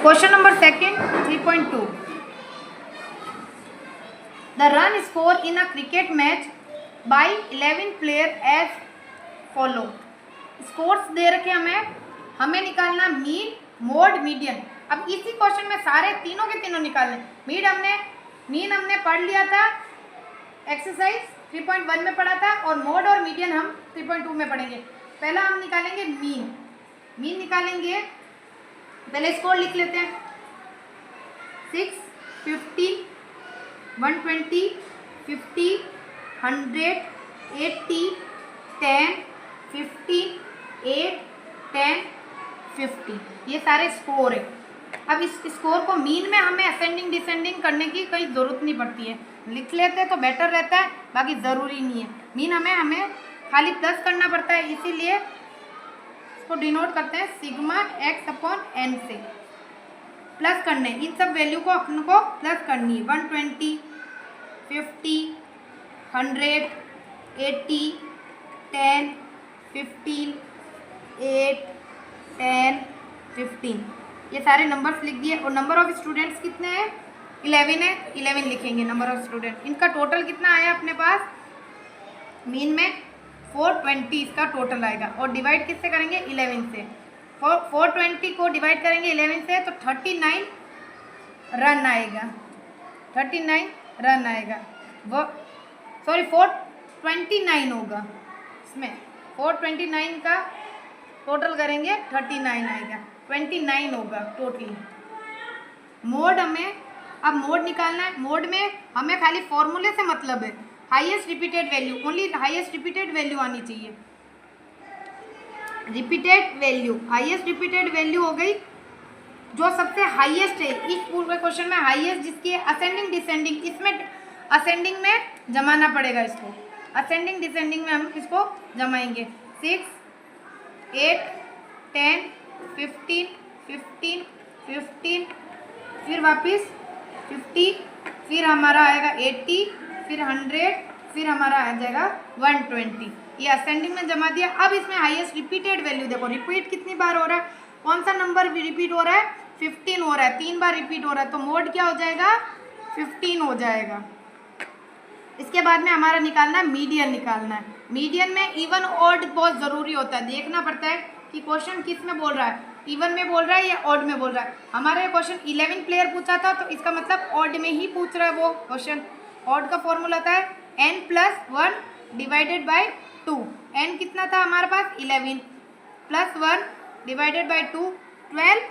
Question number second 3.2 the run score in a cricket match by 11 player as follow. Scores दे रखे हमें निकालना mean, mode, median. अब इसी क्वेश्चन में सारे तीनों के तीनों निकालने। मीन हमने पढ़ लिया था, एक्सरसाइज 3.1 में पढ़ा था, और मोड और मीडियन हम 3.2 में पढ़ेंगे। पहला हम निकालेंगे मीन निकालेंगे। पहले स्कोर लिख लेते हैं 6, 50, 120, 50, 100, 80, 10, 15, 8, 10, 50। ये सारे स्कोर है। अब इस स्कोर को मीन में हमें असेंडिंग डिसेंडिंग करने की कोई ज़रूरत नहीं पड़ती है, लिख लेते हैं तो बेटर रहता है, बाकी ज़रूरी नहीं है। मीन हमें खाली प्लस करना पड़ता है, इसीलिए इसको डिनोट करते हैं सिग्मा x अपॉन n से। प्लस करने, इन सब वैल्यू को अपन को प्लस करनी है। 120, 50, 100, 80, 10, 15, 8, 10, 15, ये सारे नंबर्स लिख दिए। और नंबर ऑफ स्टूडेंट्स कितने हैं? 11 है, 11 लिखेंगे नंबर ऑफ स्टूडेंट। इनका टोटल कितना आया अपने पास? मीन में 420 इसका टोटल आएगा, और डिवाइड किससे करेंगे? 11 से। 420 को डिवाइड करेंगे 11 से तो 39 रन आएगा। 39 रन आएगा, वो सॉरी 429 होगा इसमें। 429 का टोटल करेंगे 39 आएगा, 29 होगा टोटली। मोड अब मोड निकालना है। मोड में हमें खाली फॉर्मूले से मतलब है, highest repeated value, only highest repeated value आनी चाहिए। Repeated value, highest repeated value हो गई जो सबसे हाईएस्ट है इस पूरे क्वेश्चन में। हाईएस्ट जिसकी असेंडिंग डिसेंडिंग, इसमें असेंडिंग में जमाना पड़ेगा इसको, असेंडिंग डिसेंडिंग में हम इसको जमाएंगे। 6, 8, 10, 15, 15, 15, फिर वापस 50, फिर हमारा आएगा 80, फिर 100, फिर हमारा आ जाएगा 120। ये असेंडिंग में जमा दिया। अब इसमें हाईएस्ट रिपीटेड वैल्यू देखो, रिपीट कितनी बार हो रहा है, कौन सा नंबर भी रिपीट हो रहा है? 15 हो रहा है, 3 बार रिपीट हो रहा है, तो मोड क्या हो जाएगा? 15 हो जाएगा। इसके बाद में हमारा निकालना है मीडियन निकालना है। मीडियन में इवन ऑड बहुत ज़रूरी होता है, देखना पड़ता है कि क्वेश्चन किस में बोल रहा है, इवन में बोल रहा है या ऑड में बोल रहा है। हमारे क्वेश्चन 11 प्लेयर पूछा था, तो इसका मतलब ऑड में ही पूछ रहा है वो क्वेश्चन। ऑड का फॉर्मूला होता है n+1 डिवाइडेड बाई 2। n कितना था हमारे पास? 11, +1 डिवाइडेड बाई 2, 12,